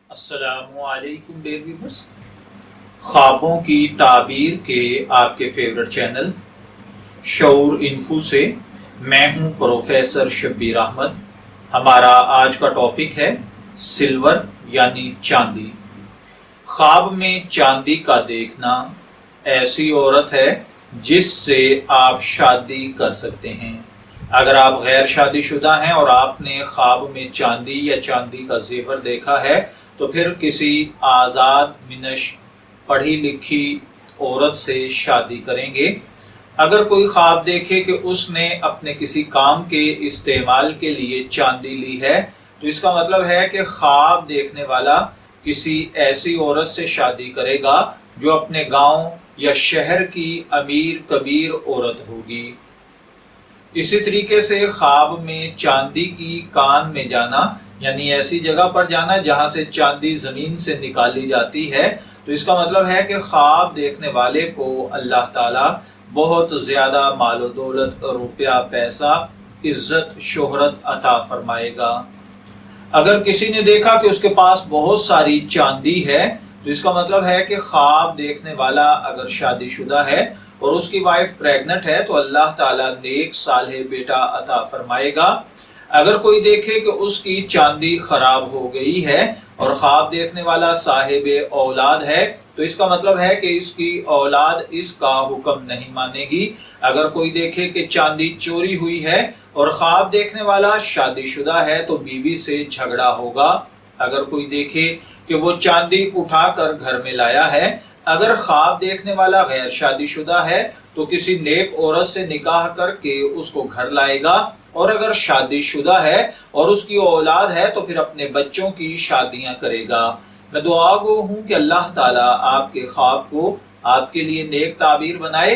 السلام علیکم dear viewers, خوابوں کی تعبیر کے آپ کے فیورٹ چینل شعور انفو سے میں ہوں پروفیسر شبیر احمد۔ ہمارا آج کا ٹاپک ہے سلور یعنی چاندی۔ خواب میں چاندی کا دیکھنا ایسی عورت ہے جس سے آپ شادی کر سکتے ہیں۔ اگر آپ غیر شادی شدہ ہیں اور آپ نے خواب میں چاندی یا چاندی کا زیور دیکھا ہے تو پھر کسی آزاد منش پڑھی لکھی عورت سے شادی کریں گے۔ اگر کوئی خواب دیکھے کہ اس نے اپنے کسی کام کے استعمال کے لیے چاندی لی ہے تو اس کا مطلب ہے کہ خواب دیکھنے والا کسی ایسی عورت سے شادی کرے گا جو اپنے گاؤں یا شہر کی امیر کبیر عورت ہوگی۔ اسی طریقے سے خواب میں چاندی کی کان میں جانا یعنی ایسی جگہ پر جانا جہاں سے چاندی زمین سے نکالی جاتی ہے تو اس کا مطلب ہے کہ خواب دیکھنے والے کو اللہ تعالیٰ بہت زیادہ مال و دولت، روپیہ پیسہ، عزت شہرت عطا فرمائے گا۔ اگر کسی نے دیکھا کہ اس کے پاس بہت ساری چاندی ہے تو اس کا مطلب ہے کہ خواب دیکھنے والا اگر شادی شدہ ہے اور اس کی وائف پریگننٹ ہے تو اللہ تعالیٰ نیک صالح بیٹا عطا فرمائے گا۔ اگر کوئی دیکھے کہ اس کی چاندی خراب ہو گئی ہے اور خواب دیکھنے والا صاحب اولاد ہے تو اس کا مطلب ہے کہ اس کی اولاد اس کا حکم نہیں مانے گی۔ اگر کوئی دیکھے کہ چاندی چوری ہوئی ہے اور خواب دیکھنے والا شادی شدہ ہے تو بیوی سے جھگڑا ہوگا۔ اگر کوئی دیکھے کہ وہ چاندی اٹھا کر گھر میں لایا ہے، اگر خواب دیکھنے والا غیر شادی شدہ ہے تو کسی نیک عورت سے نکاح کر کے اس کو گھر لائے گا، اور اگر شادی شدہ ہے اور اس کی اولاد ہے تو پھر اپنے بچوں کی شادیاں کرے گا۔ میں دعا گو ہوں کہ اللہ تعالیٰ آپ کے خواب کو آپ کے لیے نیک تعبیر بنائے۔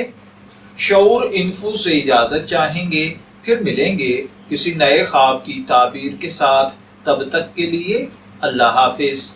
شعور انفو سے اجازت چاہیں گے، پھر ملیں گے کسی نئے خواب کی تعبیر کے ساتھ۔ تب تک کے لیے اللہ حافظ۔